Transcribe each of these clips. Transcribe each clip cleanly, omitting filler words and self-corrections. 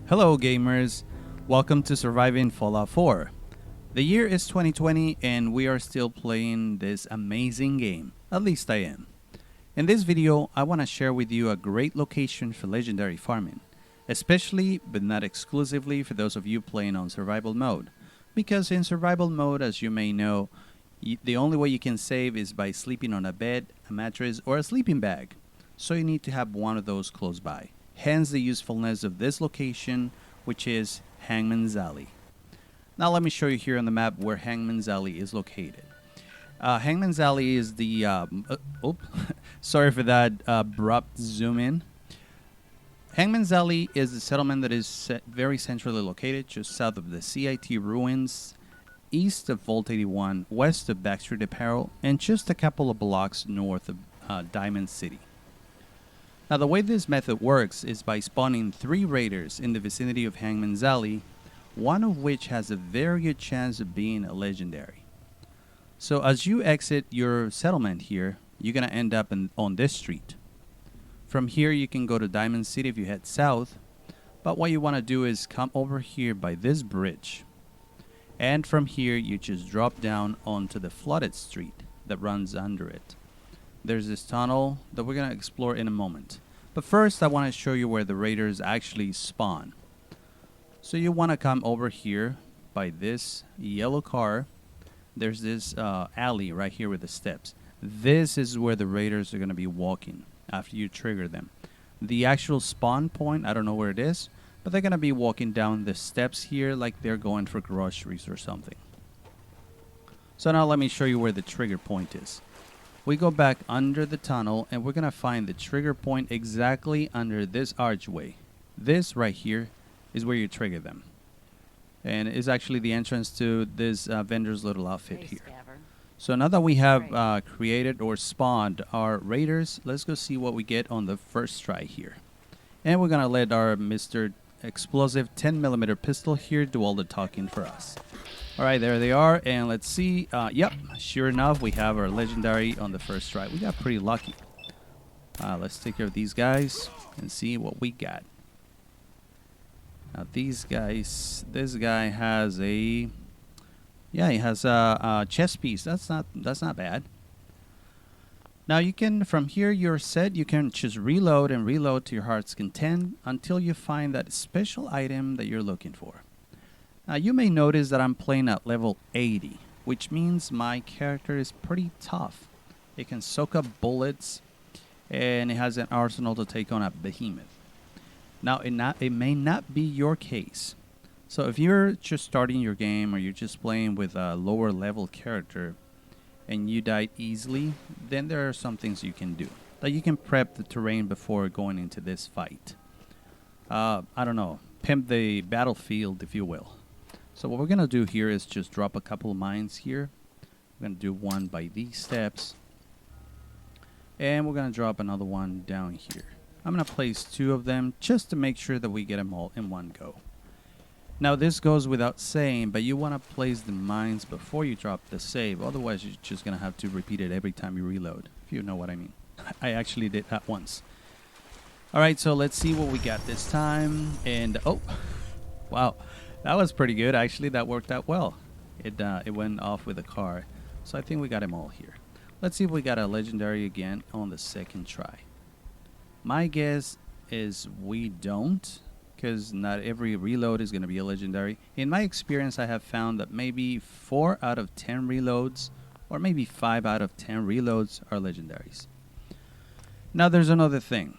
Hello, gamers. Welcome to Surviving Fallout 4. The year is 2020 and we are still playing this amazing game. At least I am. In this video, I want to share with you a great location for legendary farming, especially but not exclusively for those of you playing on survival mode. Because in survival mode, as you may know, the only way you can save is by sleeping on a bed, a mattress, or a sleeping bag. So you need to have one of those close by. Hence the usefulness of this location, which is Hangman's Alley. Now let me show you here on the map where Hangman's Alley is located. Hangman's Alley is the... sorry for that abrupt zoom in. Hangman's Alley is the settlement that is very centrally located, just south of the CIT ruins, east of Vault 81, west of Backstreet Apparel, and just a couple of blocks north of Diamond City. Now the way this method works is by spawning 3 raiders in the vicinity of Hangman's Alley, one of which has a very good chance of being a legendary. So as you exit your settlement here, you're going to end up on this street. From here you can go to Diamond City if you head south, but what you want to do is come over here by this bridge. And from here you just drop down onto the flooded street that runs under it. There's this tunnel that we're going to explore in a moment. But first, I want to show you where the raiders actually spawn. So you want to come over here by this yellow car. There's this alley right here with the steps. This is where the raiders are going to be walking after you trigger them. The actual spawn point, I don't know where it is, but they're going to be walking down the steps here like they're going for groceries or something. So now let me show you where the trigger point is. We go back under the tunnel and we're going to find the trigger point exactly under this archway. This right here is where you trigger them. And it's actually the entrance to this vendor's little outfit here. So now that we have created or spawned our raiders, let's go see what we get on the first try here. And we're going to let our Mr. Explosive 10mm pistol here do all the talking for us. Alright, there they are, and let's see. Yep, sure enough, we have our legendary on the first try. We got pretty lucky. Let's take care of these guys and see what we got. Now these guys, this guy has a... Yeah, he has a chest piece. That's not bad. Now you can, from here you're set, you can just reload and reload to your heart's content until you find that special item that you're looking for. Now you may notice that I'm playing at level 80, which means my character is pretty tough. It can soak up bullets, and it has an arsenal to take on a behemoth. Now it may not be your case. So if you're just starting your game or you're just playing with a lower level character and you die easily, then there are some things you can do. Like you can prep the terrain before going into this fight. I don't know, pimp the battlefield if you will. So what we're going to do here is just drop a couple of mines here. We're going to do one by these steps. And we're going to drop another one down here. I'm going to place 2 of them just to make sure that we get them all in one go. Now this goes without saying, but you want to place the mines before you drop the save. Otherwise you're just going to have to repeat it every time you reload, if you know what I mean. I actually did that once. Alright, so let's see what we got this time. And, oh, wow. That was pretty good, actually. That worked out well. It went off with a car. So I think we got them all here. Let's see if we got a legendary again on the second try. My guess is we don't, because not every reload is going to be a legendary. In my experience, I have found that maybe 4 out of 10 reloads, or maybe 5 out of 10 reloads are legendaries. Now there's another thing.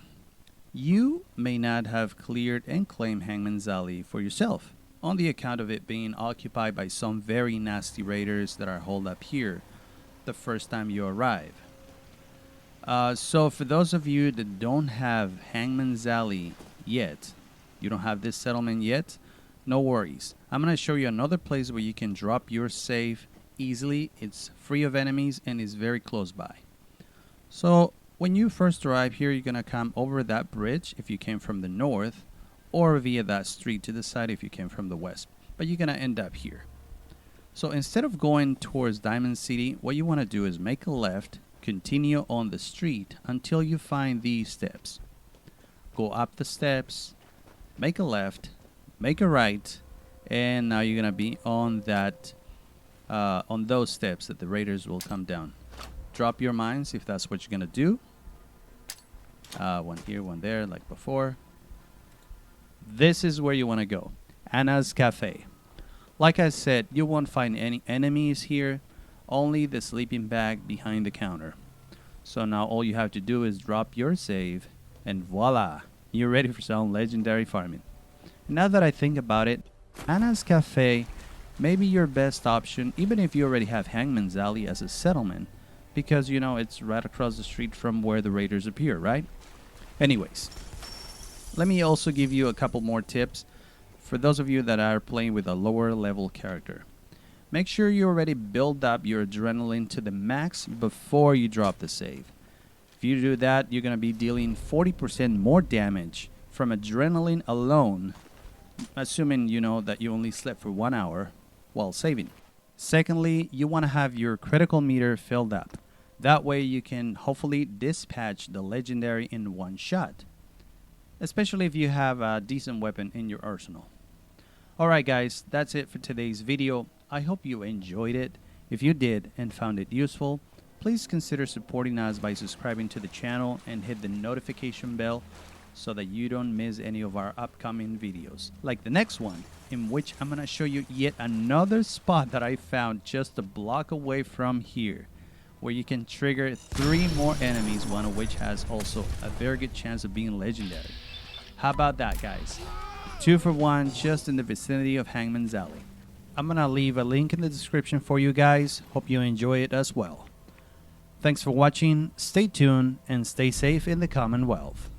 You may not have cleared and claimed Hangman's Alley for yourself, on the account of it being occupied by some very nasty raiders that are holed up here the first time you arrive. So for those of you that don't have Hangman's Alley yet, you don't have this settlement yet, no worries. I'm going to show you another place where you can drop your save easily. It's free of enemies and is very close by. So when you first arrive here, you're going to come over that bridge if you came from the north, or via that street to the side if you came from the west. But you're going to end up here. So instead of going towards Diamond City, what you want to do is make a left, continue on the street until you find these steps. Go up the steps, make a left, make a right, and now you're gonna be on that on those steps that the raiders will come down. Drop your mines if that's what you're gonna do. One here, one there, like before. This is where you want to go. Anna's Cafe. Like I said, you won't find any enemies here, only the sleeping bag behind the counter. So now all you have to do is drop your save, and voila, you're ready for some legendary farming. Now that I think about it, Anna's Cafe may be your best option, even if you already have Hangman's Alley as a settlement, because you know it's right across the street from where the raiders appear, right? Anyways, let me also give you a couple more tips for those of you that are playing with a lower level character. Make sure you already build up your adrenaline to the max before you drop the save. If you do that, you're going to be dealing 40% more damage from adrenaline alone, assuming you know that you only slept for 1 hour while saving. Secondly, you want to have your critical meter filled up. That way you can hopefully dispatch the legendary in one shot, especially if you have a decent weapon in your arsenal. Alright guys, that's it for today's video. I hope you enjoyed it. If you did and found it useful, please consider supporting us by subscribing to the channel and hit the notification bell so that you don't miss any of our upcoming videos. Like the next one, in which I'm going to show you yet another spot that I found just a block away from here, where you can trigger 3 more enemies, one of which has also a very good chance of being legendary. How about that, guys? 2 for 1 just in the vicinity of Hangman's Alley. I'm going to leave a link in the description for you guys. Hope you enjoy it as well. Thanks for watching, stay tuned, and stay safe in the Commonwealth.